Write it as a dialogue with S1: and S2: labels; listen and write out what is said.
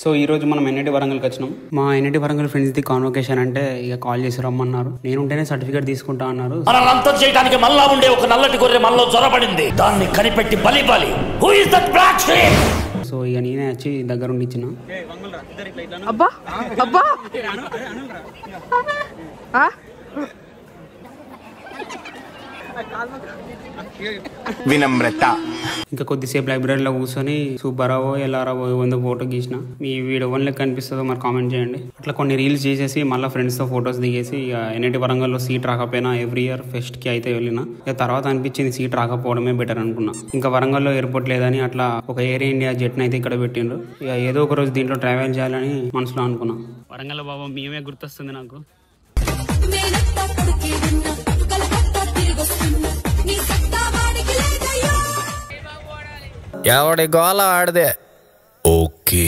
S1: So ఈ రోజు మనం ఎన్ఐటి వరంగల్కి వచ్చినాం. మా NIT Warangal friends the convocation అంటే ఇక కాల్ చేసి రమ్మన్నారు. నేను ఉంటేనే సర్టిఫికేట్ తీసుకుంటా అన్నారు.
S2: అంతం చేయడానికి మళ్ళా ఉండే ఒక నల్లటి గొర్రె మనలో జ్వరపడింది. దాన్ని కనిపెట్టి బలి. Who is that black sheep?
S1: So ఇక నేనే వచ్చి దగ్గరుండి ఇచ్చిన.
S3: అబ్బా అబ్బా
S4: వినమ్రత.
S1: ఇంకా కొద్దిసేపు లైబ్రరీలో కూర్చొని సూపరావో ఎల్లారావో వంద ఫోటో గీసిన. మీ వీడియో వన్ లెక్క కనిపిస్తుందో మరి కామెంట్ చేయండి. అట్లా కొన్ని రీల్స్ చేసేసి మళ్ళీ ఫ్రెండ్స్తో ఫొటోస్ దిగేసి ఇక ఎన్ఐటి వరంగల్లో సీట్ రాకపోయినా ఎవ్రీ ఇయర్ ఫెస్ట్కి అయితే వెళ్ళిన. ఇక తర్వాత అనిపించింది సీట్ రాకపోవడమే బెటర్ అనుకున్నా. ఇంకా వరంగల్లో ఎయిర్పోర్ట్ లేదని అట్లా ఒక ఎయిర్ ఇండియా జెట్ని అయితే ఇక్కడ పెట్టిండ్రు. ఇక ఏదో ఒక రోజు దీంట్లో ట్రావెల్ చేయాలని మనసులో అనుకున్నా. వరంగల్ బాబా మేమే గుర్తొస్తుంది నాకు.
S5: ఎవడి గోల ఆడదే. ఓకే.